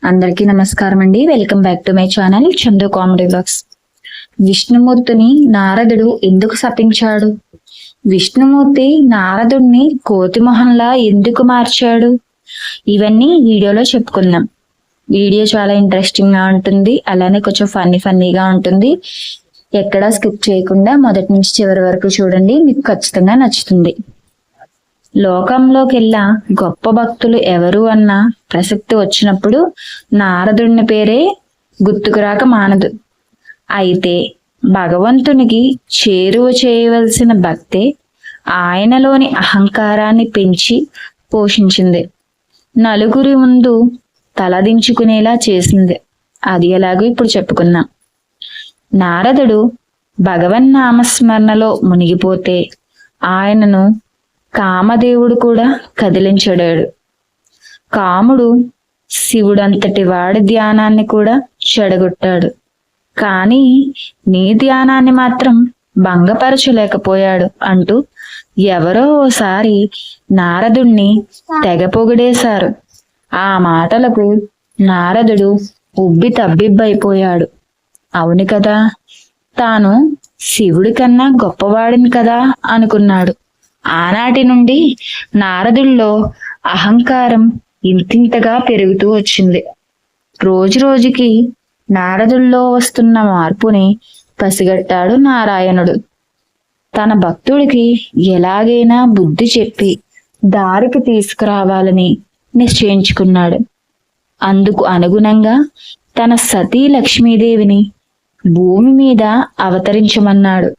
అందరికీ నమస్కారం అండి. Welcome back to my channel Chandu comedy blogs. విష్ణుమూర్తిని నారదుడు ఎందుకు శపించాడు? విష్ణుమూర్తి నారదుడిని కోతి మొహంలా ఎందుకు మార్చాడు? ఇవన్నీ వీడియోలో చెప్పుకుందాం. వీడియో చాలా ఇంట్రెస్టింగ్ గా ఉంటుంది, అలానే కొంచెం ఫన్నీగా ఉంటుంది. ఎక్కడా స్కిప్ చేయకుండా మొదటి నుంచి చివరి వరకు చూడండి, మీకు ఖచ్చితంగా నచ్చుతుంది. లోకంలోకెల్లా గొప్ప భక్తులు ఎవరు అన్న ప్రసక్తి వచ్చినప్పుడు నారదుడిని పేరే గుర్తుకురాక మానదు. అయితే భగవంతునికి చేరువ చేయవలసిన భక్తే ఆయనలోని అహంకారాన్ని పెంచి పోషించింది, నలుగురి ముందు తలదించుకునేలా చేసింది. అది ఎలాగో ఇప్పుడు చెప్పుకున్నాం. నారదుడు భగవన్నామస్మరణలో మునిగిపోతే ఆయనను కామదేవుడు కూడా కదిలించడాడు. కాముడు శివుడంతటి వాడి ధ్యానాన్ని కూడా చెడగొట్టాడు, కానీ నీ ధ్యానాన్ని మాత్రం భంగపరచలేకపోయాడు అంటూ ఎవరో ఓసారి నారదుణ్ణి తెగ పొగిడేశారు. ఆ మాటలకు నారదుడు ఉబ్బి తబ్బిబ్బైపోయాడు. అవును కదా, తాను శివుడి కన్నా గొప్పవాడిని కదా అనుకున్నాడు. ఆనాటి నుండి నారదుల్లో అహంకారం ఇంతింతగా పెరుగుతూ వచ్చింది. రోజు రోజుకి నారదుల్లో వస్తున్న మార్పుని పసిగట్టాడు నారాయణుడు. తన భక్తుడికి ఎలాగైనా బుద్ధి చెప్పి దారికి తీసుకురావాలని నిశ్చయించుకున్నాడు. అందుకు అనుగుణంగా తన సతీ లక్ష్మీదేవిని భూమి మీద అవతరించమన్నాడు.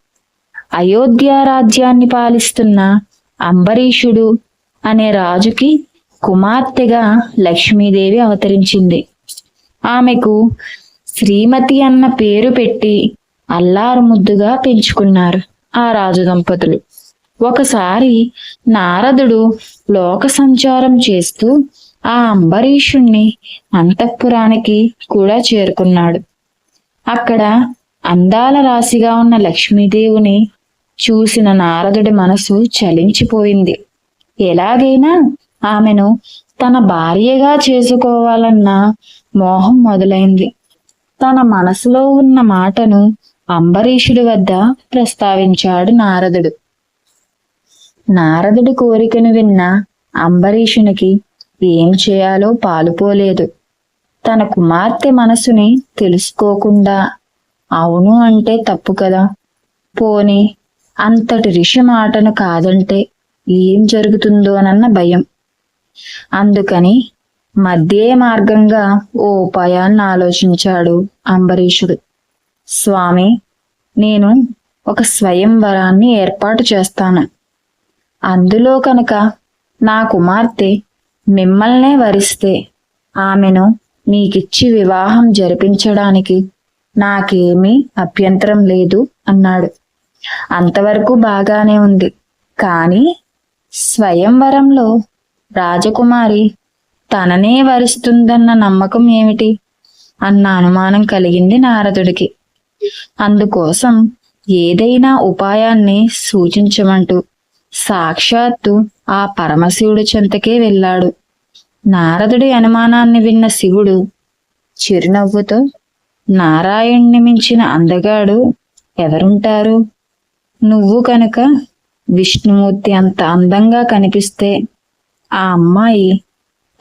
అయోధ్య రాజ్యాన్ని పాలిస్తున్న అంబరీషుడు అనే రాజుకి కుమార్తెగా లక్ష్మీదేవి అవతరించింది. ఆమెకు శ్రీమతి అన్న పేరు పెట్టి అల్లారు ముద్దుగా పెంచుకున్నారు ఆ రాజు దంపతులు. ఒకసారి నారదుడు లోక సంచారం చేస్తూ ఆ అంబరీషుణ్ణి అంతఃపురానికి కూడా చేరుకున్నాడు. అక్కడ అందాల రాశిగా ఉన్న లక్ష్మీదేవిని చూసిన నారదుడి మనసు చలించిపోయింది. ఎలాగైనా ఆమెను తన భార్యగా చేసుకోవాలన్న మోహం మొదలైంది. తన మనసులో ఉన్న మాటను అంబరీషుడి వద్ద ప్రస్తావించాడు నారదుడు. నారదుడి కోరికను విన్న అంబరీషునికి ఏం చేయాలో పాలుపోలేదు. తన కుమార్తె మనసుని తెలుసుకోకుండా అవును అంటే తప్పు కదా, పోని అంతటి ఋషి మాటను కాదంటే ఏం జరుగుతుందోనన్న భయం. అందుకని మధ్య మార్గంగా ఓ ఉపాయాన్ని ఆలోచించాడు అంబరీషుడు. స్వామి, నేను ఒక స్వయంవరాన్ని ఏర్పాటు చేస్తాను. అందులో కనుక నా కుమార్తె మిమ్మల్నే వరిస్తే ఆమెను మీకిచ్చి వివాహం జరిపించడానికి నాకేమీ అభ్యంతరం లేదు అన్నాడు. అంతవరకు బాగానే ఉంది, కానీ స్వయంవరంలో రాజకుమారి తననే వరిస్తుందన్న నమ్మకం ఏమిటి అన్న అనుమానం కలిగింది నారదుడికి. అందుకోసం ఏదైనా ఉపాయాన్ని సూచించమంటూ సాక్షాత్తు ఆ పరమశివుడి చెంతకే వెళ్ళాడు. నారదుడి అనుమానాన్ని విన్న శివుడు చిరునవ్వుతో, నారాయణ్ణి మించిన అందగాడు ఎవరుంటారు? నువ్వు కనుక విష్ణుమూర్తి అంత అందంగా కనిపిస్తే ఆ అమ్మాయి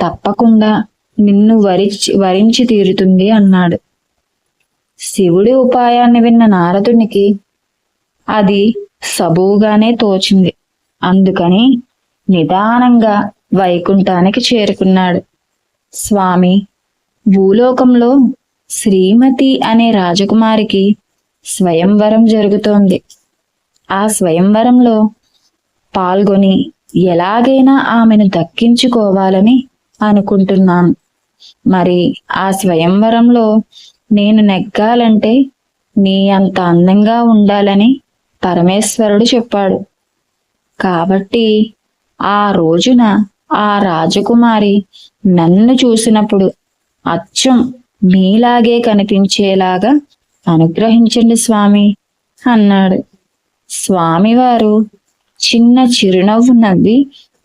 తప్పకుండా నిన్ను వరించి తీరుతుంది అన్నాడు. శివుడి ఉపాయాన్ని విన్న నారదునికి అది సబూగానే తోచింది. అందుకని నిదానంగా వైకుంఠానికి చేరుకున్నాడు. స్వామి, భూలోకంలో శ్రీమతి అనే రాజకుమారికి స్వయంవరం జరుగుతోంది. ఆ స్వయంవరంలో పాల్గొని ఎలాగైనా ఆమెను దక్కించుకోవాలని అనుకుంటున్నాను. మరి ఆ స్వయంవరంలో నేను నెగ్గాలంటే నీ అంత అందంగా ఉండాలని పరమేశ్వరుడు చెప్పాడు. కాబట్టి ఆ రోజున ఆ రాజకుమారి నన్ను చూసినప్పుడు అచ్చం మీలాగే కనిపించేలాగా అనుగ్రహించండి స్వామి అన్నాడు. స్వామివారు చిన్న చిరునవ్వు నవ్వి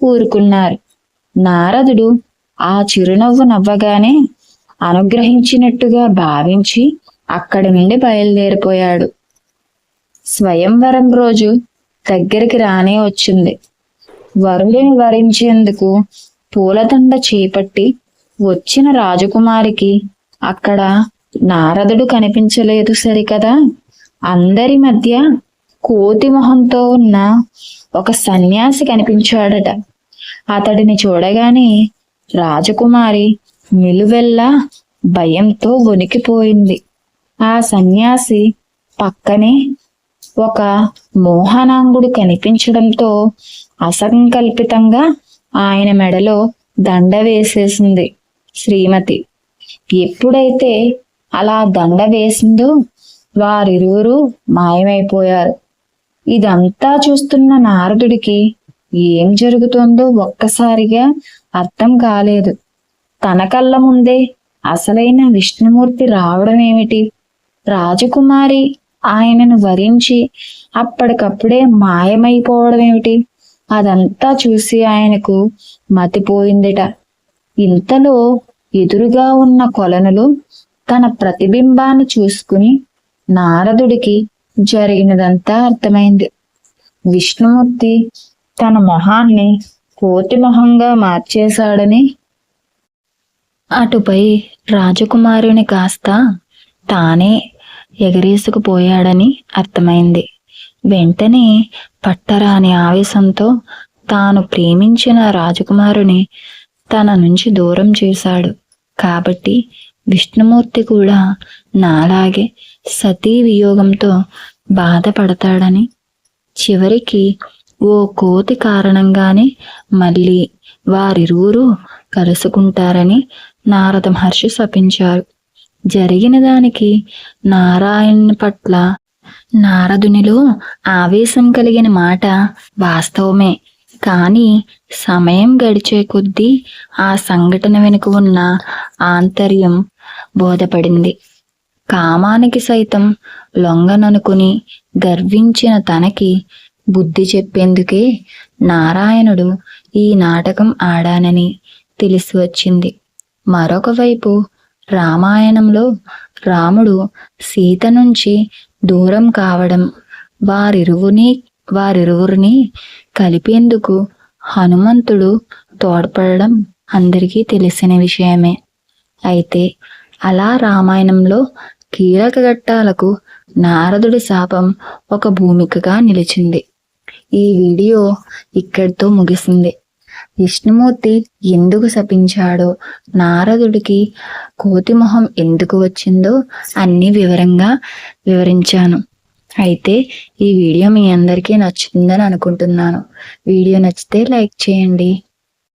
ఊరుకున్నారు. నారదుడు ఆ చిరునవ్వు నవ్వగానే అనుగ్రహించినట్టుగా భావించి అక్కడి నుండి బయలుదేరిపోయాడు. స్వయంవరం రోజు దగ్గరికి రానే వచ్చింది. వరుడిని వరించేందుకు పూలదండ చేపట్టి వచ్చిన రాజకుమారికి అక్కడ నారదుడు కనిపించలేదు సరికదా, అందరి మధ్య కోతి మొహంతో ఉన్న ఒక సన్యాసి కనిపించాడట. అతడిని చూడగానే రాజకుమారి నిలువెల్లా భయంతో వణికిపోయింది. ఆ సన్యాసి పక్కనే ఒక మోహనాంగుడు కనిపించడంతో అసంకల్పితంగా ఆయన మెడలో దండ వేసేసింది శ్రీమతి. ఎప్పుడైతే అలా దండ వేసిందో వారిరువురు మాయమైపోయారు. ఇదంతా చూస్తున్న నారదుడికి ఏం జరుగుతుందో ఒక్కసారిగా అర్థం కాలేదు. తన కళ్ళ ముందే అసలైన విష్ణుమూర్తి రావడం ఏమిటి, రాజకుమారి ఆయనను వరించి అప్పటికప్పుడే మాయమైపోవడం ఏమిటి, అదంతా చూసి ఆయనకు మతిపోయిందిట. ఇంతలో ఎదురుగా ఉన్న కొలనులు తన ప్రతిబింబాన్ని చూసుకుని నారదుడికి జరిగినదంతా అర్థమైంది. విష్ణుమూర్తి తన మొహాన్ని కోతి మొహంగా మార్చేశాడని, అటుపై రాజకుమారుని కాస్త తానే ఎగరేసుకుపోయాడని అర్థమైంది. వెంటనే పట్టరాని ఆవేశంతో తాను ప్రేమించిన రాజకుమారుని తన నుంచి దూరం చేశాడు. కాబట్టి విష్ణుమూర్తి కూడా నాలాగే సతీ వియోగంతో బాధపడతాడని, చివరికి ఓ కోతి కారణంగానే మళ్ళీ వారిరువురు కలుసుకుంటారని నారద మహర్షి శపించారు. జరిగిన దానికి నారాయణుని పట్ల నారదునిలో ఆవేశం కలిగిన మాట వాస్తవమే. కానీ సమయం గడిచే కొద్దీ ఆ సంఘటన వెనుక ఉన్న ఆంతర్యం బోధపడింది. కామానికి సైతం లొంగననుకుని గర్వించిన తనకి బుద్ధి చెప్పేందుకే నారాయణుడు ఈ నాటకం ఆడానని తెలిసి వచ్చింది. మరొక వైపు రామాయణంలో రాముడు సీత నుంచి దూరం కావడం, వారిరువురిని కలిపేందుకు హనుమంతుడు తోడ్పడడం అందరికీ తెలిసిన విషయమే. అయితే అలా రామాయణంలో కీలక ఘట్టాలకు నారదుడి శాపం ఒక భూమికగా నిలిచింది. ఈ వీడియో ఇక్కడితో ముగిసింది. విష్ణుమూర్తి ఎందుకు శపించాడో, నారదుడికి కోతిమొహం ఎందుకు వచ్చిందో అన్ని వివరంగా వివరించాను. అయితే ఈ వీడియో మీ అందరికీ నచ్చుతుందని అనుకుంటున్నాను. వీడియో నచ్చితే లైక్ చేయండి.